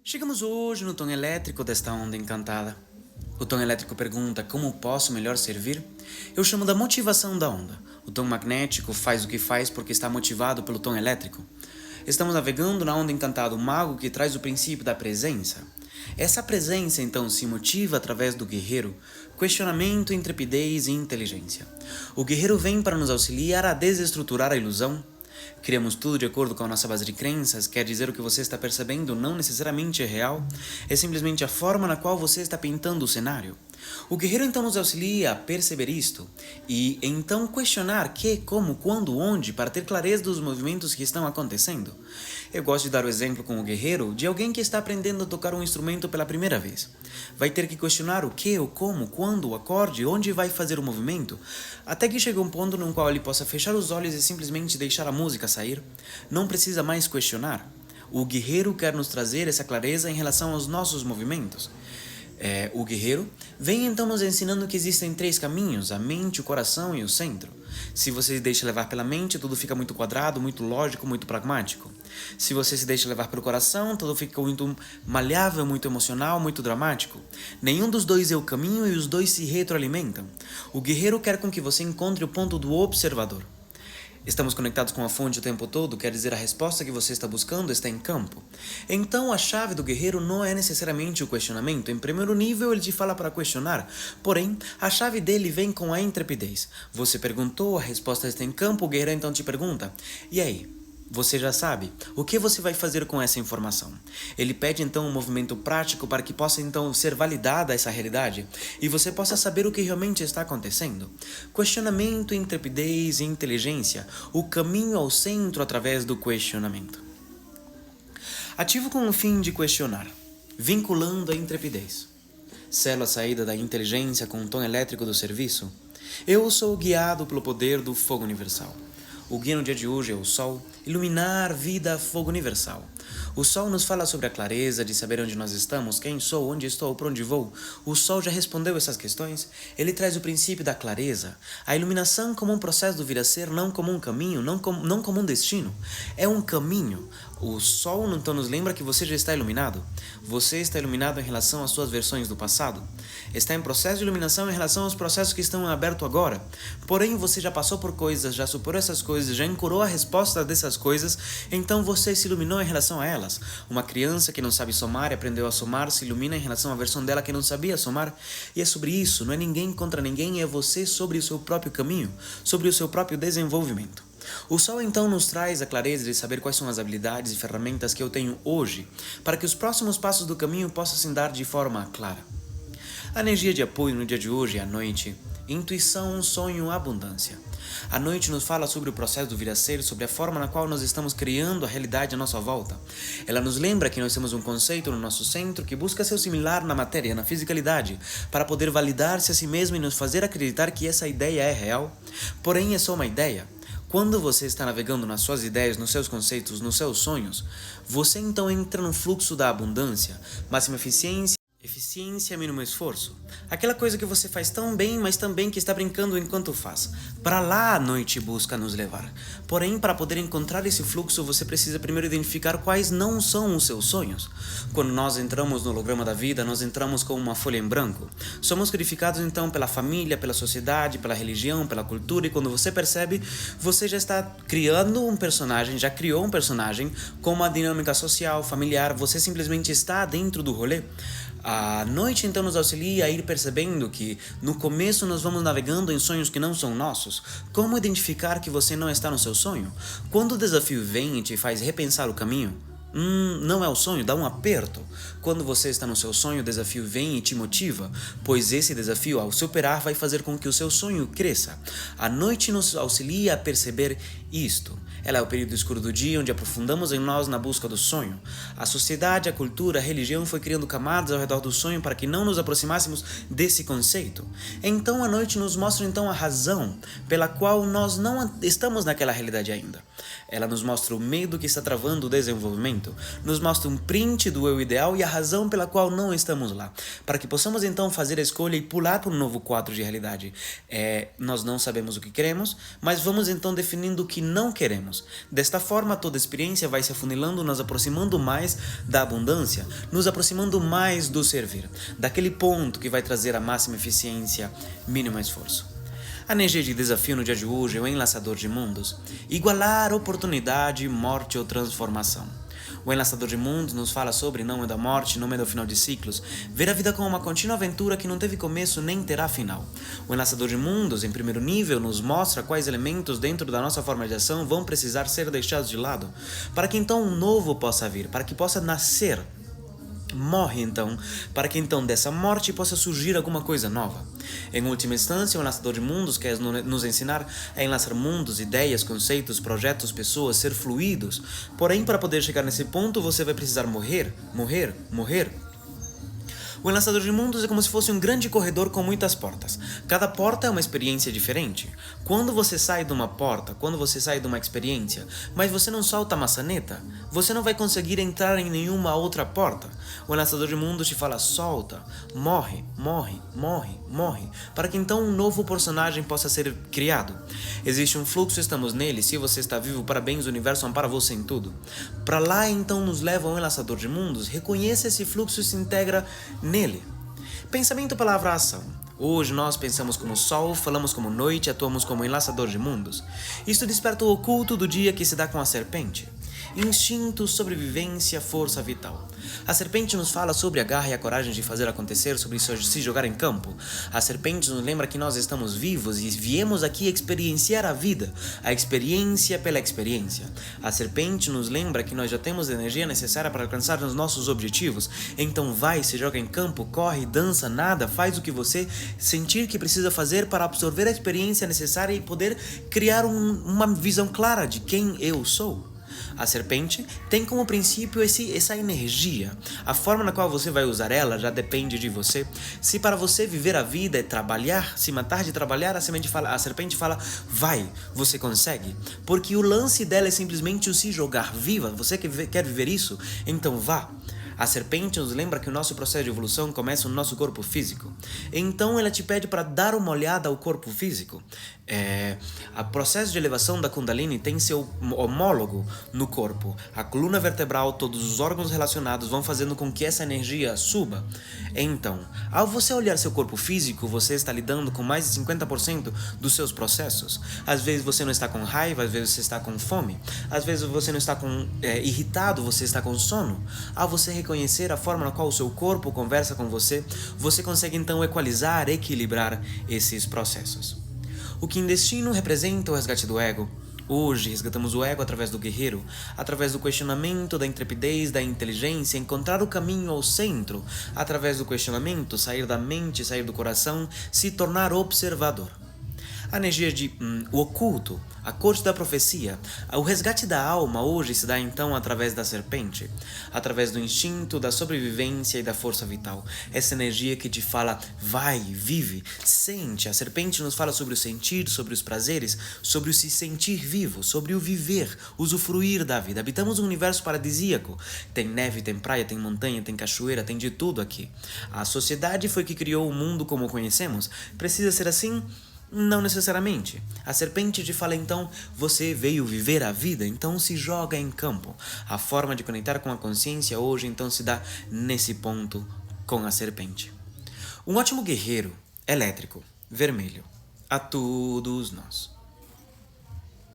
Chegamos hoje no tom elétrico desta onda encantada. O tom elétrico pergunta como posso melhor servir? Eu chamo da motivação da onda. O tom magnético faz o que faz porque está motivado pelo tom elétrico. Estamos navegando na onda encantada, o mago que traz o princípio da presença. Essa presença então se motiva através do guerreiro, questionamento, intrepidez e inteligência. O guerreiro vem para nos auxiliar a desestruturar a ilusão. Criamos tudo de acordo com a nossa base de crenças, quer dizer o que você está percebendo não necessariamente é real, é simplesmente a forma na qual você está pintando o cenário. O guerreiro então nos auxilia a perceber isto e então questionar que, como, quando, onde, para ter clareza dos movimentos que estão acontecendo. Eu gosto de dar o exemplo com o guerreiro de alguém que está aprendendo a tocar um instrumento pela primeira vez. Vai ter que questionar o que, o como, quando, o acorde, onde vai fazer o movimento, até que chega um ponto no qual ele possa fechar os olhos e simplesmente deixar a música sair. Não precisa mais questionar. O guerreiro quer nos trazer essa clareza em relação aos nossos movimentos. O guerreiro vem então nos ensinando que existem três caminhos, a mente, o coração e o centro. Se você se deixa levar pela mente, tudo fica muito quadrado, muito lógico, muito pragmático. Se você se deixa levar pelo coração, tudo fica muito maleável, muito emocional, muito dramático. Nenhum dos dois é o caminho e os dois se retroalimentam. O guerreiro quer com que você encontre o ponto do observador. Estamos conectados com a fonte o tempo todo, quer dizer a resposta que você está buscando está em campo. Então a chave do guerreiro não é necessariamente o questionamento. Em primeiro nível ele te fala para questionar, porém a chave dele vem com a intrepidez. Você perguntou, a resposta está em campo, o guerreiro então te pergunta, e aí? Você já sabe. O que você vai fazer com essa informação? Ele pede então um movimento prático para que possa então ser validada essa realidade e você possa saber o que realmente está acontecendo. Questionamento, intrepidez e inteligência. O caminho ao centro através do questionamento. Ativo com o fim de questionar, vinculando a intrepidez. Selo a saída da inteligência com o tom elétrico do serviço. Eu sou guiado pelo poder do fogo universal. O guia no dia de hoje é o Sol, iluminar, vida, fogo universal. O Sol nos fala sobre a clareza de saber onde nós estamos, quem sou, onde estou, para onde vou. O Sol já respondeu essas questões. Ele traz o princípio da clareza, a iluminação como um processo do vir a ser, não como um caminho, não como um destino. É um caminho. O Sol então nos lembra que você já está iluminado. Você está iluminado em relação às suas versões do passado. Está em processo de iluminação em relação aos processos que estão abertos agora. Porém, você já passou por coisas, já superou essas coisas, já ancorou a resposta dessas coisas, então você se iluminou em relação a elas. Uma criança que não sabe somar e aprendeu a somar se ilumina em relação à versão dela que não sabia somar. E é sobre isso, não é ninguém contra ninguém, é você sobre o seu próprio caminho, sobre o seu próprio desenvolvimento. O Sol então nos traz a clareza de saber quais são as habilidades e ferramentas que eu tenho hoje, para que os próximos passos do caminho possam se dar de forma clara. A energia de apoio no dia de hoje é a noite, intuição, sonho, abundância. A noite nos fala sobre o processo do vir a ser, sobre a forma na qual nós estamos criando a realidade à nossa volta. Ela nos lembra que nós temos um conceito no nosso centro que busca ser similar na matéria, na fisicalidade, para poder validar-se a si mesmo e nos fazer acreditar que essa ideia é real. Porém, é só uma ideia. Quando você está navegando nas suas ideias, nos seus conceitos, nos seus sonhos, você então entra no fluxo da abundância, máxima eficiência, mínimo esforço. Aquela coisa que você faz tão bem, mas também que está brincando enquanto faz. Para lá a noite busca nos levar. Porém, para poder encontrar esse fluxo, você precisa primeiro identificar quais não são os seus sonhos. Quando nós entramos no holograma da vida, nós entramos com uma folha em branco. Somos codificados então pela família, pela sociedade, pela religião, pela cultura, e quando você percebe, você já está criando um personagem, já criou um personagem com uma dinâmica social, familiar, você simplesmente está dentro do rolê. A noite então nos auxilia a ir percebendo que no começo nós vamos navegando em sonhos que não são nossos. Como identificar que você não está no seu sonho? Quando o desafio vem e te faz repensar o caminho, não é o sonho, dá um aperto. Quando você está no seu sonho, o desafio vem e te motiva, pois esse desafio, ao superar, vai fazer com que o seu sonho cresça. A noite nos auxilia a perceber isto. Ela é o período escuro do dia, onde aprofundamos em nós na busca do sonho. A sociedade, a cultura, a religião foi criando camadas ao redor do sonho para que não nos aproximássemos desse conceito. Então a noite nos mostra então a razão pela qual nós não estamos naquela realidade ainda. Ela nos mostra o medo que está travando o desenvolvimento, nos mostra um print do eu ideal e a razão pela qual não estamos lá, para que possamos então fazer a escolha e pular para um novo quadro de realidade. Nós não sabemos o que queremos, mas vamos então definindo o que não queremos. Desta forma, toda a experiência vai se afunilando, nos aproximando mais da abundância, nos aproximando mais do servir, daquele ponto que vai trazer a máxima eficiência, mínimo esforço. A energia de desafio no dia de hoje é o enlaçador de mundos, igualar oportunidade, morte ou transformação. O enlaçador de mundos nos fala sobre não é da morte, não é do final de ciclos, ver a vida como uma contínua aventura que não teve começo nem terá final. O enlaçador de mundos, em primeiro nível, nos mostra quais elementos dentro da nossa forma de ação vão precisar ser deixados de lado, para que então um novo possa vir, para que possa nascer. Morre então, para que então dessa morte possa surgir alguma coisa nova. Em última instância, o enlaçador de mundos quer nos ensinar a enlaçar mundos, ideias, conceitos, projetos, pessoas, ser fluidos. Porém, para poder chegar nesse ponto, você vai precisar morrer. O enlaçador de mundos é como se fosse um grande corredor com muitas portas. Cada porta é uma experiência diferente. Quando você sai de uma porta, quando você sai de uma experiência, mas você não solta a maçaneta, você não vai conseguir entrar em nenhuma outra porta. O enlaçador de mundos te fala, solta, morre, para que então um novo personagem possa ser criado. Existe um fluxo, estamos nele, se você está vivo, parabéns, o universo ampara você em tudo. Para lá então nos leva o enlaçador de mundos, reconheça esse fluxo e se integra nele. Pensamento, palavra, ação. Hoje nós pensamos como sol, falamos como noite, atuamos como enlaçador de mundos. Isto desperta o oculto do dia que se dá com a serpente. Instinto, sobrevivência, força vital. A serpente nos fala sobre a garra e a coragem de fazer acontecer, sobre se jogar em campo. A serpente nos lembra que nós estamos vivos e viemos aqui experienciar a vida, a experiência pela experiência. A serpente nos lembra que nós já temos a energia necessária para alcançar os nossos objetivos. Então vai, se joga em campo, corre, dança, nada, faz o que você sentir que precisa fazer para absorver a experiência necessária e poder criar uma visão clara de quem eu sou. A serpente tem como princípio essa energia. A forma na qual você vai usar ela já depende de você. Se para você viver a vida é trabalhar, se matar de trabalhar, a serpente fala, vai, você consegue. Porque o lance dela é simplesmente o se jogar viva. Você quer viver isso? Então vá. A serpente nos lembra que o nosso processo de evolução começa no nosso corpo físico. Então ela te pede para dar uma olhada ao corpo físico. O processo de elevação da Kundalini tem seu homólogo no corpo. A coluna vertebral, todos os órgãos relacionados vão fazendo com que essa energia suba. Então, ao você olhar seu corpo físico, você está lidando com mais de 50% dos seus processos. Às vezes você não está com raiva, às vezes você está com fome. Às vezes você não está irritado, você está com sono. Ao você reconhecer a forma na qual o seu corpo conversa com você, você consegue então equalizar, equilibrar esses processos. O Kim Destino representa o resgate do ego. Hoje resgatamos o ego através do guerreiro, através do questionamento, da intrepidez, da inteligência, encontrar o caminho ao centro, através do questionamento, sair da mente, sair do coração, se tornar observador. A energia o oculto, a corte da profecia, o resgate da alma hoje se dá então através da serpente, através do instinto, da sobrevivência e da força vital. Essa energia que te fala, vai, vive, sente. A serpente nos fala sobre o sentir, sobre os prazeres, sobre o se sentir vivo, sobre o viver, usufruir da vida. Habitamos um universo paradisíaco. Tem neve, tem praia, tem montanha, tem cachoeira, tem de tudo aqui. A sociedade foi que criou o mundo como o conhecemos. Precisa ser assim? Não necessariamente. A serpente te fala então, você veio viver a vida, então se joga em campo. A forma de conectar com a consciência hoje então se dá nesse ponto com a serpente. Um ótimo guerreiro, elétrico, vermelho, a todos nós.